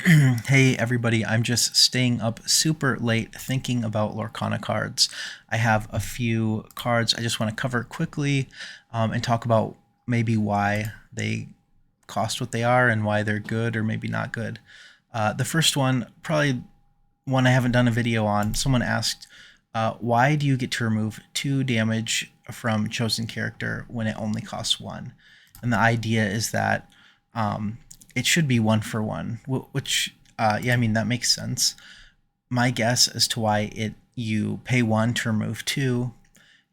Hey everybody, I'm just staying up super late thinking about Lorcana cards. I have a few cards I just want to cover quickly and talk about maybe why they cost what they are and why they're good or maybe not good. The first one, probably one I haven't done a video on, someone asked, why do you get to remove 2 damage from chosen character when it only costs 1? And the idea is that um, it should be 1 for 1, which, yeah, I mean, that makes sense. My guess as to why you pay 1 to remove 2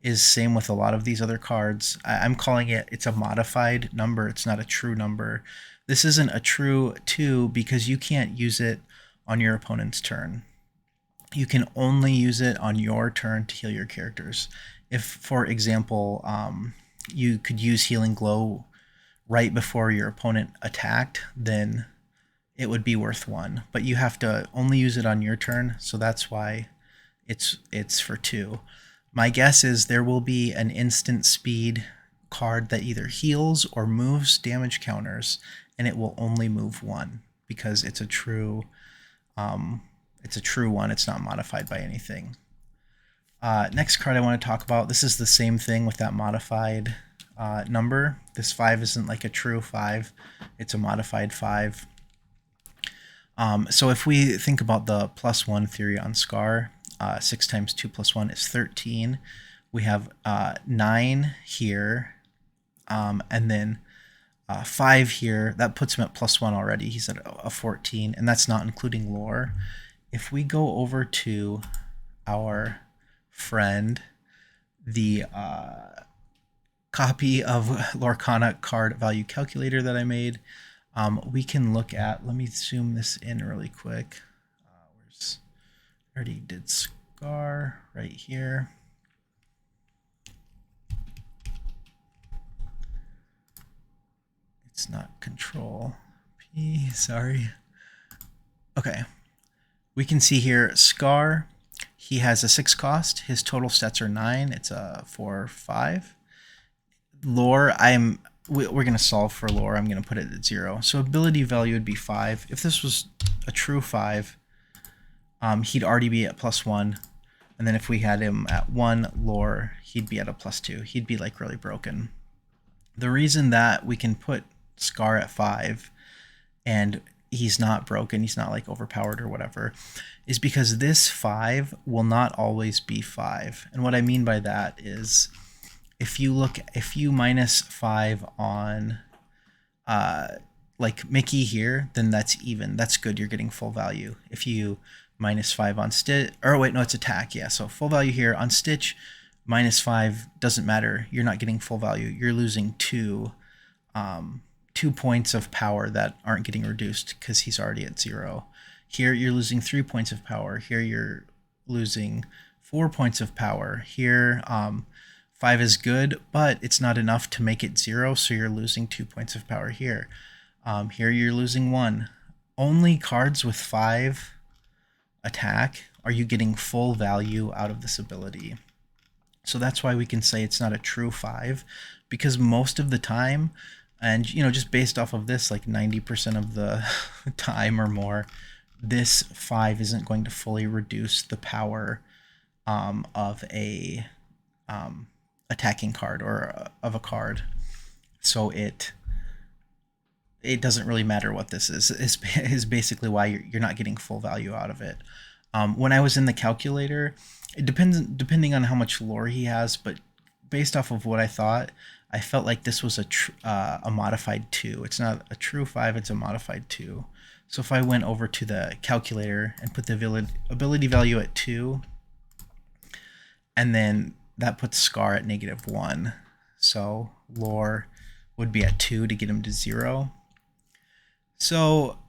is same with a lot of these other cards. I'm calling it's a modified number. It's not a true number. This isn't a true 2 because you can't use it on your opponent's turn. You can only use it on your turn to heal your characters. If, for example, you could use Healing Glow right before your opponent attacked, then it would be worth 1. But you have to only use it on your turn, so that's why it's for 2. My guess is there will be an instant speed card that either heals or moves damage counters, and it will only move 1 because um, it's a true one. It's not modified by anything. Next card I want to talk about. This is the same thing with that modified number. This 5 isn't like a true 5. It's a modified 5. So if we think about the +1 theory on Scar, 6 times 2 plus 1 is 13. We have 9 here, and then 5 here. That puts him at +1 already. He's at a 14, and that's not including lore. If we go over to our friend, the copy of Lorcana card value calculator that I made, we can look at, let me zoom this in really quick. I already did Scar right here. It's not Control P, sorry. Okay, we can see here Scar, he has a 6 cost. His total stats are 9. It's a 4, 5. Lore, we're going to solve for lore. I'm going to put it at 0. So ability value would be 5. If this was a true 5, he'd already be at +1. And then if we had him at 1 lore, he'd be at a +2. He'd be like really broken. The reason that we can put Scar at 5 and he's not broken, he's not like overpowered or whatever, is because this 5 will not always be 5. And what I mean by that is if you minus 5 on like Mickey here, then that's even. That's good. You're getting full value. If you minus 5 on Stitch, or wait, no, it's attack. Yeah, so full value here on Stitch. -5 doesn't matter. You're not getting full value. You're losing 2 points of power that aren't getting reduced because he's already at 0. Here you're losing 3 points of power. Here you're losing 4 points of power. Here 5 is good, but it's not enough to make it 0, so you're losing 2 points of power here. Here you're losing 1. Only cards with 5 attack are you getting full value out of this ability. So that's why we can say it's not a true 5, because most of the time, and just based off of this, like 90% of the time or more, this 5 isn't going to fully reduce the power of a attacking card or of a card. So it doesn't really matter what this is basically why you're not getting full value out of it. When I was in the calculator, it depending on how much lore he has, but based off of what I thought, I felt like this was a modified 2. It's not a true 5, it's a modified 2. So if I went over to the calculator and put the ability value at 2, and then that puts Scar at -1. So lore would be at 2 to get him to 0. So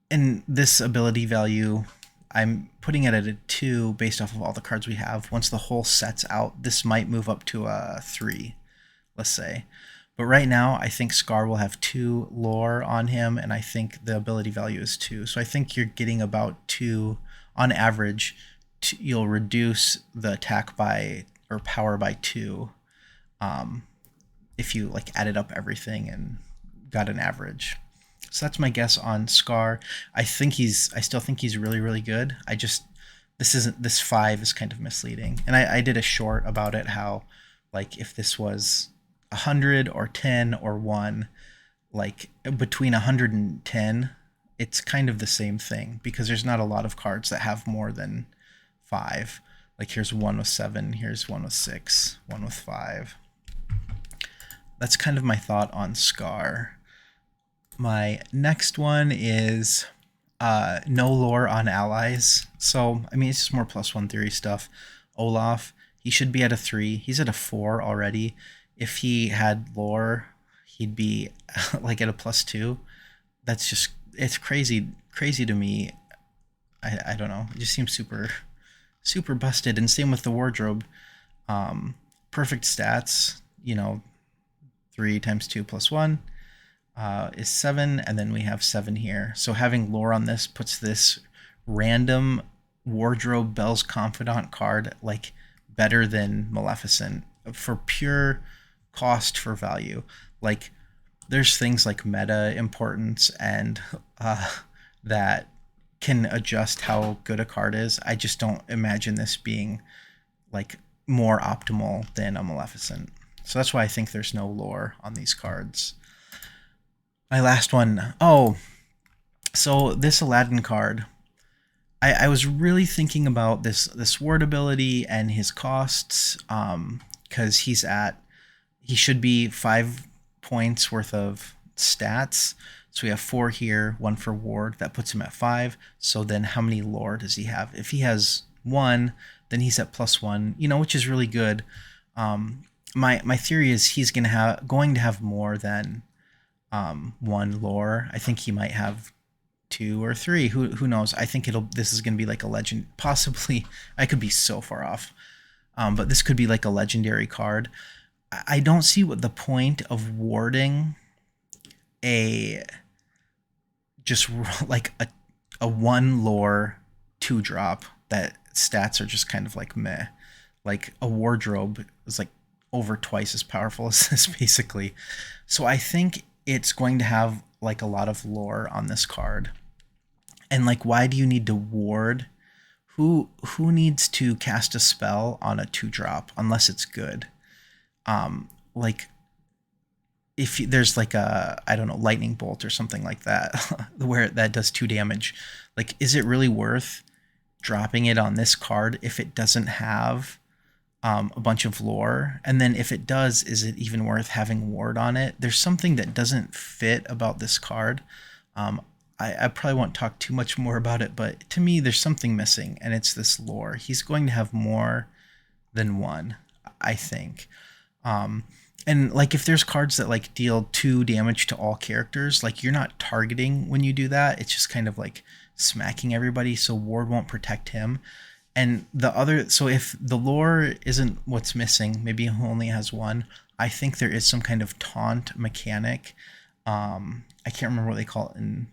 in this ability value, I'm putting it at a 2 based off of all the cards we have. Once the whole set's out, this might move up to a 3, let's say. But right now, I think Scar will have 2 lore on him, and I think the ability value is 2. So I think you're getting about 2, on average, you'll reduce the attack by, or power by 2, if you like added up everything and got an average. So that's my guess on Scar. I still think he's really, really good. This 5 is kind of misleading. And I did a short about it, how, like, if this was 100 or 10 or 1, like, between 100 and 10, it's kind of the same thing, because there's not a lot of cards that have more than 5. Like, here's 1 with 7, here's 1 with 6, 1 with 5. That's kind of my thought on Scar. My next one is no lore on allies. So, I mean, it's just more +1 theory stuff. Olaf, he should be at a 3. He's at a 4 already. If he had lore, he'd be like at a +2. That's just, it's crazy to me. I don't know. It just seems super busted. And same with the wardrobe. Perfect stats, 3 times 2 plus 1 is 7, and then we have 7 here. So having lore on this puts this random wardrobe Belle's Confidant card like better than Maleficent for pure cost for value. Like, there's things like meta importance and that can adjust how good a card is. I just don't imagine this being like more optimal than a Maleficent. So that's why I think there's no lore on these cards. My last one. Oh, so this Aladdin card, I was really thinking about this ward ability and his costs, because he should be 5 points worth of stats. So we have 4 here, 1 for ward. That puts him at 5. So then how many lore does he have? If he has 1, then he's at +1, which is really good. My theory is he's going to have more than 1 lore. I think he might have 2 or 3. Who knows? I think this is going to be like a legend. Possibly, I could be so far off. But this could be like a legendary card. I don't see what the point of warding just like a 1 lore 2-drop that stats are just kind of like meh. Like, a wardrobe is like over twice as powerful as this, basically. So I think it's going to have like a lot of lore on this card. And like, why do you need to ward? Who needs to cast a spell on a 2-drop unless it's good? Like, if there's like a, I don't know, lightning bolt or something like that, where that does 2 damage, like, is it really worth dropping it on this card if it doesn't have a bunch of lore? And then if it does, is it even worth having ward on it? There's something that doesn't fit about this card. I probably won't talk too much more about it, but to me, there's something missing, and it's this lore. He's going to have more than 1, I think. And like, if there's cards that like deal 2 damage to all characters, like, you're not targeting when you do that. It's just kind of like smacking everybody, so ward won't protect him. And so if the lore isn't what's missing, maybe he only has 1, I think there is some kind of taunt mechanic. I can't remember what they call it in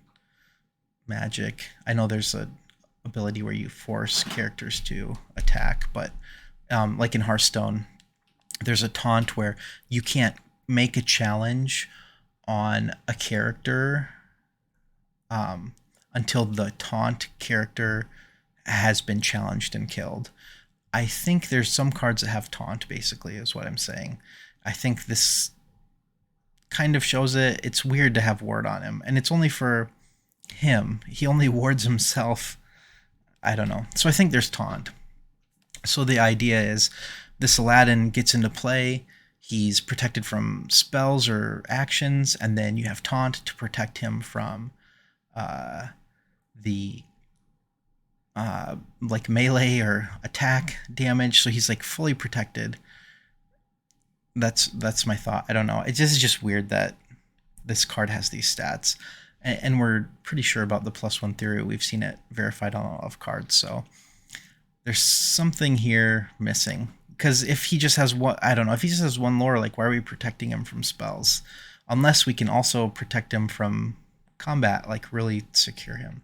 Magic. I know there's a ability where you force characters to attack, but like in Hearthstone, there's a taunt where you can't make a challenge on a character until the taunt character has been challenged and killed. I think there's some cards that have taunt, basically, is what I'm saying. I think this kind of shows it. It's weird to have ward on him, and it's only for him. He only wards himself. I don't know. So I think there's taunt. So the idea is this Aladdin gets into play. He's protected from spells or actions, and then you have taunt to protect him from the like melee or attack damage. So he's like fully protected. That's my thought. I don't know. This is just weird that this card has these stats, and we're pretty sure about the +1 theory. We've seen it verified on a lot of cards. So there's something here missing. Because if he just has one, I don't know, if he just has 1 lore, like, why are we protecting him from spells? Unless we can also protect him from combat, like really secure him.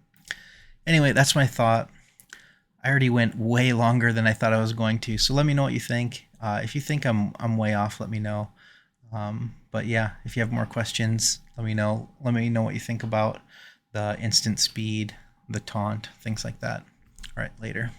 Anyway, that's my thought. I already went way longer than I thought I was going to, so let me know what you think. If you think I'm way off, let me know. But yeah, if you have more questions, let me know. Let me know what you think about the instant speed, the taunt, things like that. All right, later.